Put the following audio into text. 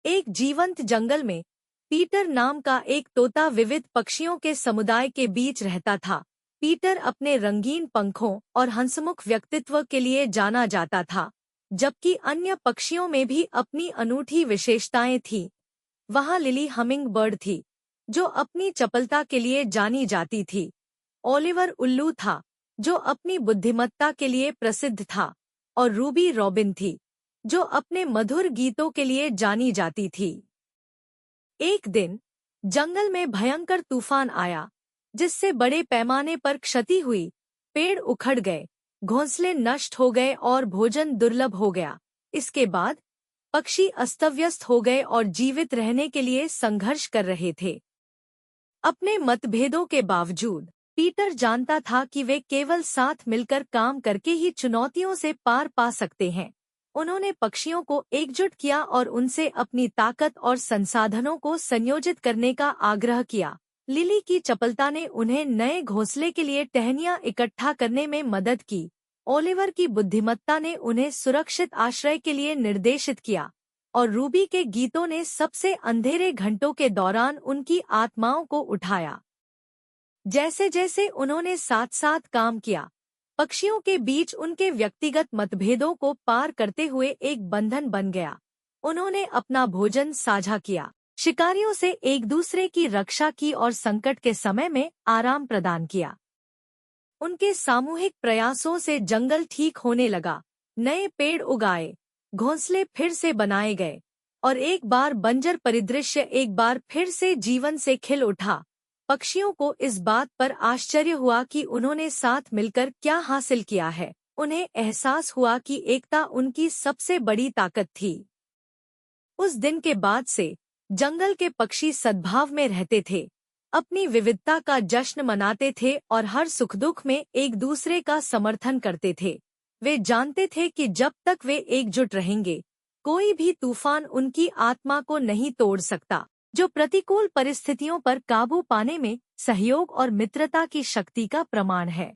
एक जीवंत जंगल में पीटर नाम का एक तोता विविध पक्षियों के समुदाय के बीच रहता था। पीटर अपने रंगीन पंखों और हंसमुख व्यक्तित्व के लिए जाना जाता था, जबकि अन्य पक्षियों में भी अपनी अनूठी विशेषताएं थीं। वहाँ लिली हमिंग बर्ड थी, जो अपनी चपलता के लिए जानी जाती थी। ओलिवर उल्लू था, जो अपनी बुद्धिमत्ता के लिए प्रसिद्ध था, और रूबी रॉबिन थी, जो अपने मधुर गीतों के लिए जानी जाती थी। एक दिन जंगल में भयंकर तूफान आया, जिससे बड़े पैमाने पर क्षति हुई। पेड़ उखड़ गए, घोंसले नष्ट हो गए और भोजन दुर्लभ हो गया। इसके बाद पक्षी अस्तव्यस्त हो गए और जीवित रहने के लिए संघर्ष कर रहे थे। अपने मतभेदों के बावजूद पीटर जानता था कि वे केवल साथ मिलकर काम करके ही चुनौतियों से पार पा सकते हैं। उन्होंने पक्षियों को एकजुट किया और उनसे अपनी ताकत और संसाधनों को संयोजित करने का आग्रह किया। लिली की चपलता ने उन्हें नए घोंसले के लिए टहनियां इकट्ठा करने में मदद की। ओलिवर की बुद्धिमत्ता ने उन्हें सुरक्षित आश्रय के लिए निर्देशित किया, और रूबी के गीतों ने सबसे अंधेरे घंटों के दौरान उनकी आत्माओं को उठाया। जैसे जैसे उन्होंने साथ साथ काम किया, पक्षियों के बीच उनके व्यक्तिगत मतभेदों को पार करते हुए एक बंधन बन गया। उन्होंने अपना भोजन साझा किया, शिकारियों से एक दूसरे की रक्षा की और संकट के समय में आराम प्रदान किया। उनके सामूहिक प्रयासों से जंगल ठीक होने लगा, नए पेड़ उगाए, घोंसले फिर से बनाए गए, और एक बार बंजर परिदृश्य एक बार फिर से जीवन से खिल उठा। पक्षियों को इस बात पर आश्चर्य हुआ कि उन्होंने साथ मिलकर क्या हासिल किया है। उन्हें एहसास हुआ कि एकता उनकी सबसे बड़ी ताकत थी। उस दिन के बाद से जंगल के पक्षी सद्भाव में रहते थे, अपनी विविधता का जश्न मनाते थे और हर सुख दुख में एक दूसरे का समर्थन करते थे। वे जानते थे कि जब तक वे एकजुट रहेंगे, कोई भी तूफान उनकी आत्मा को नहीं तोड़ सकता, जो प्रतिकूल परिस्थितियों पर काबू पाने में सहयोग और मित्रता की शक्ति का प्रमाण है।